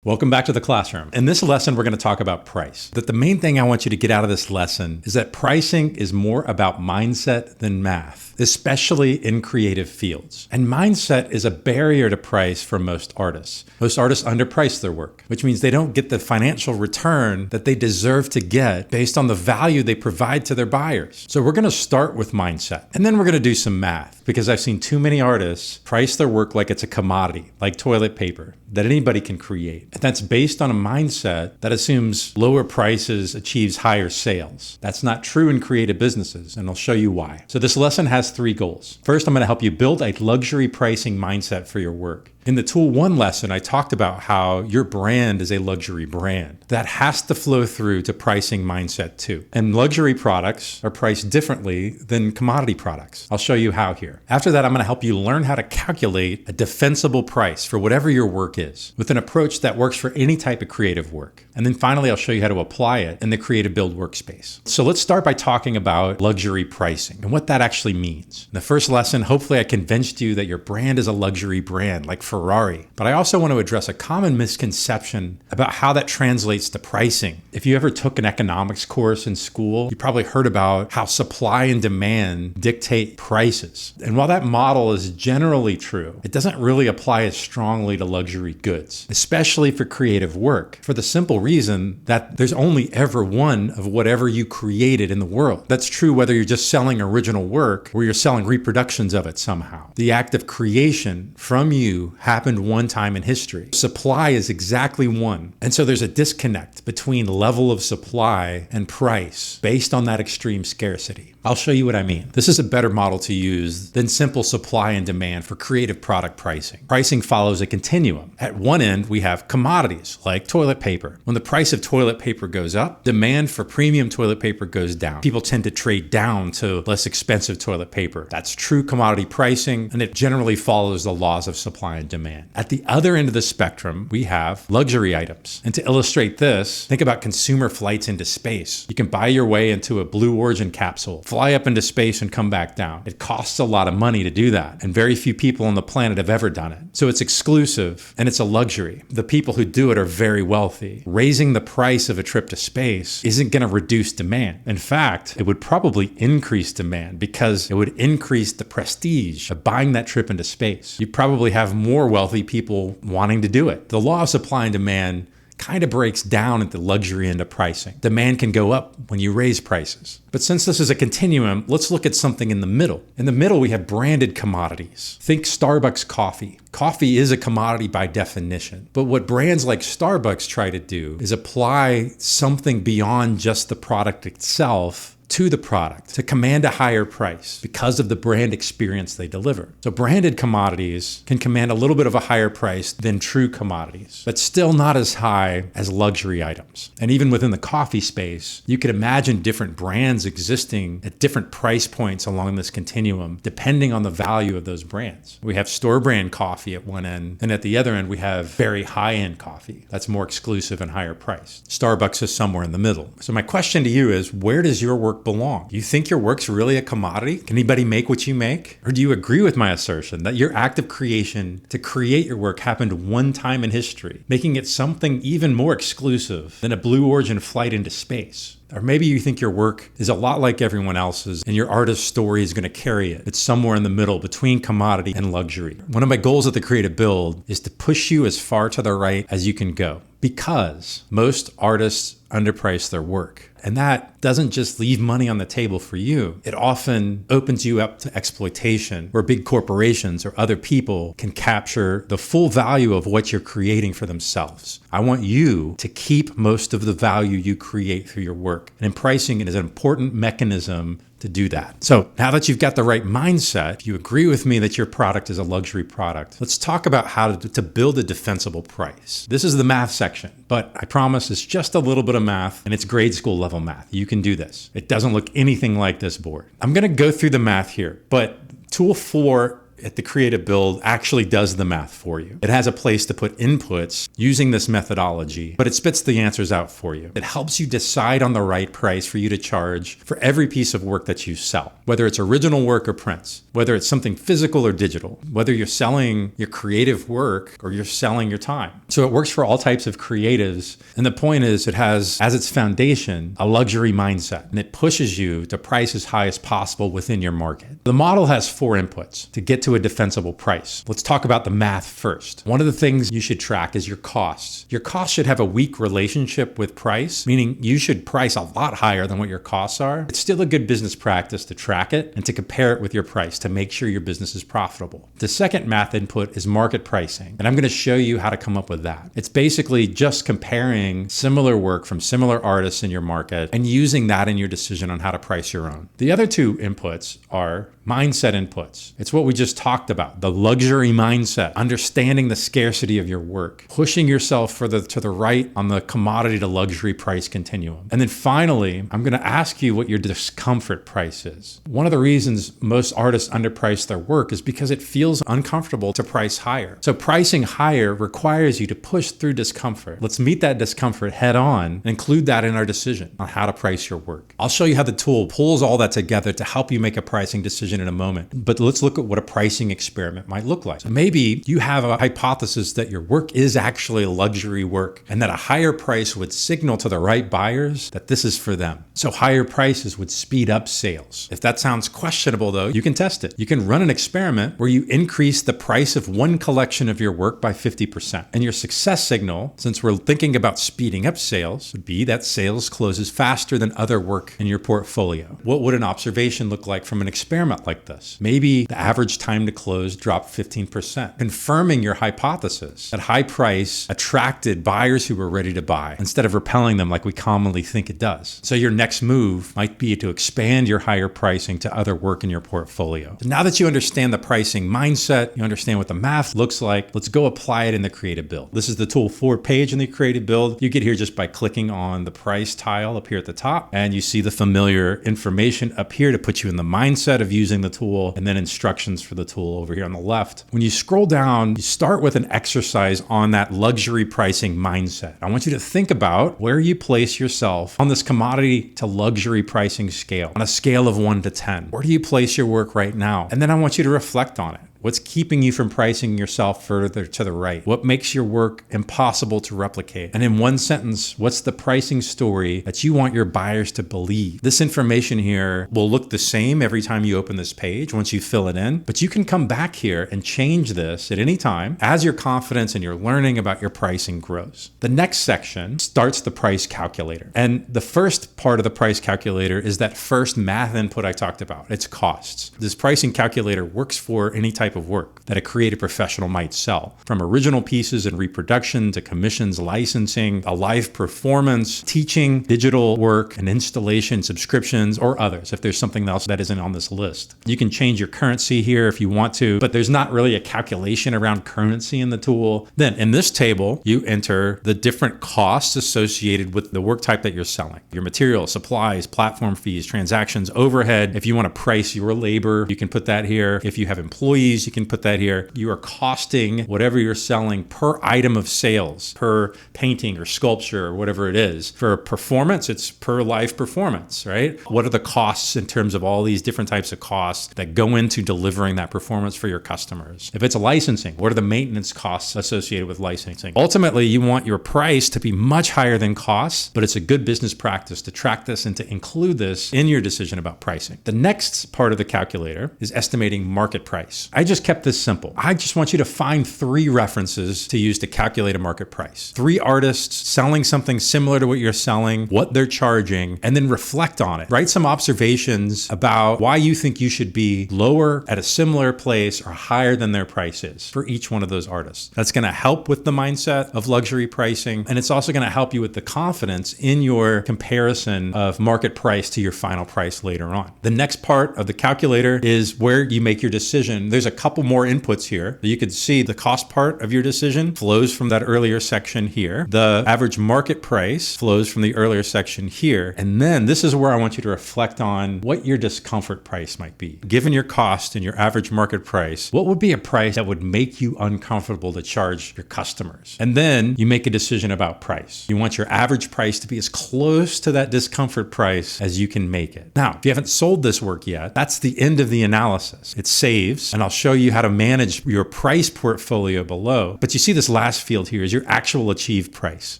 Welcome back to the classroom. In this lesson, we're going to talk about price. That the main thing I want you to get out of this lesson is that pricing is more about mindset than math, especially in creative fields. And mindset is a barrier to price for most artists. Most artists underprice their work, which means they don't get the financial return that they deserve to get based on the value they provide to their buyers. So we're going to start with mindset, and then we're going to do some math, because I've seen too many artists price their work like it's a commodity, like toilet paper, that anybody can create. And that's based on a mindset that assumes lower prices achieves higher sales. That's not true in creative businesses, and I'll show you why. So this lesson has 3 goals. First, I'm going to help you build a luxury pricing mindset for your work. In the Tool 1 lesson, I talked about how your brand is a luxury brand. That has to flow through to pricing mindset too. And luxury products are priced differently than commodity products. I'll show you how here. After that, I'm going to help you learn how to calculate a defensible price for whatever your work is, with an approach that works for any type of creative work. And then finally, I'll show you how to apply it in the Creative Build workspace. So let's start by talking about luxury pricing and what that actually means. In the first lesson, hopefully I convinced you that your brand is a luxury brand, like Ferrari. But I also want to address a common misconception about how that translates to pricing. If you ever took an economics course in school, you probably heard about how supply and demand dictate prices. And while that model is generally true, it doesn't really apply as strongly to luxury goods, especially for creative work, for the simple reason that there's only ever one of whatever you created in the world. That's true whether you're just selling original work or you're selling reproductions of it somehow. The act of creation from you happened one time in history. Supply is exactly one. And so there's a disconnect between level of supply and price based on that extreme scarcity. I'll show you what I mean. This is a better model to use than simple supply and demand for creative product pricing. Pricing follows a continuum. At one end, we have commodities like toilet paper. When the price of toilet paper goes up, demand for premium toilet paper goes down. People tend to trade down to less expensive toilet paper. That's true commodity pricing, and it generally follows the laws of supply and demand. At the other end of the spectrum, we have luxury items. And to illustrate this, think about consumer flights into space. You can buy your way into a Blue Origin capsule, fly up into space and come back down. It costs a lot of money to do that, and very few people on the planet have ever done it. So it's exclusive and it's a luxury. The people who do it are very wealthy. Raising the price of a trip to space isn't going to reduce demand. In fact, it would probably increase demand because it would increase the prestige of buying that trip into space. You probably have more wealthy people wanting to do it. The law of supply and demand kind of breaks down at the luxury end of pricing. Demand can go up when you raise prices. But since this is a continuum, let's look at something in the middle. In the middle, we have branded commodities. Think Starbucks coffee. Coffee is a commodity by definition. But what brands like Starbucks try to do is apply something beyond just the product itself to the product to command a higher price because of the brand experience they deliver. So branded commodities can command a little bit of a higher price than true commodities, but still not as high as luxury items. And even within the coffee space, you could imagine different brands existing at different price points along this continuum, depending on the value of those brands. We have store brand coffee at one end, and at the other end, we have very high-end coffee that's more exclusive and higher priced. Starbucks is somewhere in the middle. So my question to you is, where does your work belong? Do you think your work's really a commodity? Can anybody make what you make? Or do you agree with my assertion that your act of creation to create your work happened one time in history, making it something even more exclusive than a Blue Origin flight into space? Or maybe you think your work is a lot like everyone else's and your artist's story is going to carry it. It's somewhere in the middle between commodity and luxury. One of my goals at the Creative Build is to push you as far to the right as you can go, because most artists underprice their work. And that doesn't just leave money on the table for you. It often opens you up to exploitation, where big corporations or other people can capture the full value of what you're creating for themselves. I want you to keep most of the value you create through your work. And in pricing, it is an important mechanism to do that. So now that you've got the right mindset, if you agree with me that your product is a luxury product, let's talk about how to build a defensible price. This is the math section, but I promise it's just a little bit of math, and it's grade school level math. You can do this. It doesn't look anything like this board. I'm going to go through the math here, but Tool 4 at the Creative Build actually does the math for you. It has a place to put inputs using this methodology, but it spits the answers out for you. It helps you decide on the right price for you to charge for every piece of work that you sell, whether it's original work or prints, whether it's something physical or digital, whether you're selling your creative work or you're selling your time. So it works for all types of creatives. And the point is, it has as its foundation a luxury mindset, and it pushes you to price as high as possible within your market. The model has 4 inputs to get to a defensible price. Let's talk about the math first. One of the things you should track is your costs. Your costs should have a weak relationship with price, meaning you should price a lot higher than what your costs are. It's still a good business practice to track it and to compare it with your price to make sure your business is profitable. The second math input is market pricing, and I'm going to show you how to come up with that. It's basically just comparing similar work from similar artists in your market and using that in your decision on how to price your own. The other 2 inputs are mindset inputs. It's what we just talked about, the luxury mindset, understanding the scarcity of your work, pushing yourself to the right on the commodity to luxury price continuum. And then finally, I'm going to ask you what your discomfort price is. One of the reasons most artists underprice their work is because it feels uncomfortable to price higher. So pricing higher requires you to push through discomfort. Let's meet that discomfort head on and include that in our decision on how to price your work. I'll show you how the tool pulls all that together to help you make a pricing decision in a moment. But let's look at what a pricing experiment might look like. So maybe you have a hypothesis that your work is actually luxury work and that a higher price would signal to the right buyers that this is for them. So higher prices would speed up sales. If that sounds questionable though, you can test it. You can run an experiment where you increase the price of one collection of your work by 50%. And your success signal, since we're thinking about speeding up sales, would be that sales closes faster than other work in your portfolio. What would an observation look like from an experiment like this? Maybe the average time to close dropped 15%, confirming your hypothesis that high price attracted buyers who were ready to buy instead of repelling them like we commonly think it does. So your next move might be to expand your higher pricing to other work in your portfolio. So now that you understand the pricing mindset, you understand what the math looks like, let's go apply it in the Creative Build. This is the tool 4 page in the Creative Build. You get here just by clicking on the price tile up here at the top, and you see the familiar information up here to put you in the mindset of using the tool, and then instructions for the tool over here on the left. When you scroll down, you start with an exercise on that luxury pricing mindset. I want you to think about where you place yourself on this commodity to luxury pricing scale, on a scale of 1 to 10. Where do you place your work right now? And then I want you to reflect on it. What's keeping you from pricing yourself further to the right? What makes your work impossible to replicate? And in one sentence, what's the pricing story that you want your buyers to believe? This information here will look the same every time you open this page once you fill it in, but you can come back here and change this at any time as your confidence and your learning about your pricing grows. The next section starts the price calculator. And the first part of the price calculator is that first math input I talked about. It's costs. This pricing calculator works for any type of work that a creative professional might sell, from original pieces and reproduction to commissions, licensing, a live performance, teaching, digital work, and installation, subscriptions, or others, if there's something else that isn't on this list. You can change your currency here if you want to, but there's not really a calculation around currency in the tool. Then in this table, you enter the different costs associated with the work type that you're selling. Your materials, supplies, platform fees, transactions, overhead. If you want to price your labor, you can put that here. If you have employees, you can put that here. You are costing whatever you're selling per item of sales, per painting or sculpture or whatever it is. For performance, it's per live performance, right? What are the costs in terms of all these different types of costs that go into delivering that performance for your customers? If it's a licensing, what are the maintenance costs associated with licensing? Ultimately, you want your price to be much higher than costs, but it's a good business practice to track this and to include this in your decision about pricing. The next part of the calculator is estimating market price. I just kept this simple. I just want you to find 3 references to use to calculate a market price. 3 artists selling something similar to what you're selling, what they're charging, and then reflect on it. Write some observations about why you think you should be lower at a similar place or higher than their price is for each one of those artists. That's going to help with the mindset of luxury pricing, and it's also going to help you with the confidence in your comparison of market price to your final price later on. The next part of the calculator is where you make your decision. There's a couple more inputs here. You could see the cost part of your decision flows from that earlier section here. The average market price flows from the earlier section here. And then this is where I want you to reflect on what your discomfort price might be. Given your cost and your average market price, what would be a price that would make you uncomfortable to charge your customers? And then you make a decision about price. You want your average price to be as close to that discomfort price as you can make it. Now, if you haven't sold this work yet, that's the end of the analysis. It saves, and I'll show you how to manage your price portfolio below. But you see this last field here is your actual achieved price.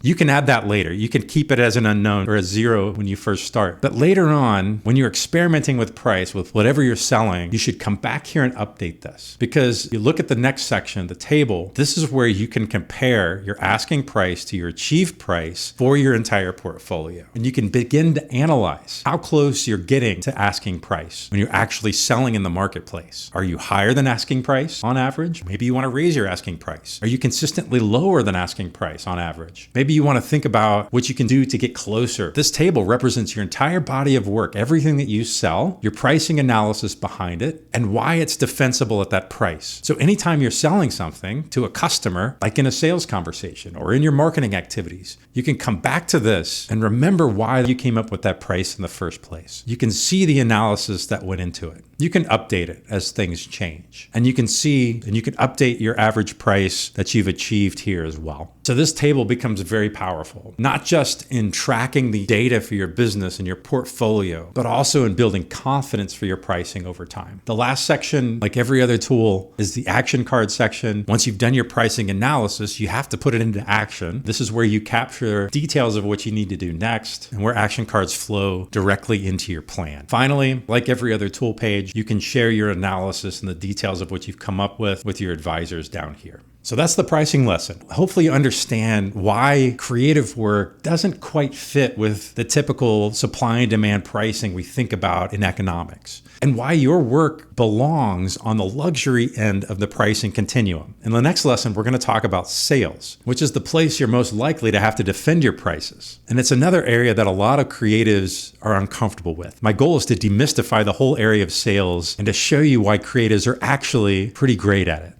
You can add that later. You can keep it as an unknown or a zero when you first start. But later on, when you're experimenting with price, with whatever you're selling, you should come back here and update this. Because you look at the next section, the table, this is where you can compare your asking price to your achieved price for your entire portfolio. And you can begin to analyze how close you're getting to asking price when you're actually selling in the marketplace. Are you higher than asking price on average? Maybe you want to raise your asking price. Are you consistently lower than asking price on average? Maybe you want to think about what you can do to get closer. This table represents your entire body of work, everything that you sell, your pricing analysis behind it, and why it's defensible at that price. So anytime you're selling something to a customer, like in a sales conversation or in your marketing activities, you can come back to this and remember why you came up with that price in the first place. You can see the analysis that went into it. You can update it as things change. And you can see, and you can update your average price that you've achieved here as well. So this table becomes very powerful, not just in tracking the data for your business and your portfolio, but also in building confidence for your pricing over time. The last section, like every other tool, is the action card section. Once you've done your pricing analysis, you have to put it into action. This is where you capture details of what you need to do next and where action cards flow directly into your plan. Finally, like every other tool page, you can share your analysis and the details of what you've come up with your advisors down here. So that's the pricing lesson. Hopefully you understand why creative work doesn't quite fit with the typical supply and demand pricing we think about in economics, and why your work belongs on the luxury end of the pricing continuum. In the next lesson, we're going to talk about sales, which is the place you're most likely to have to defend your prices. And it's another area that a lot of creatives are uncomfortable with. My goal is to demystify the whole area of sales and to show you why creatives are actually pretty great at it.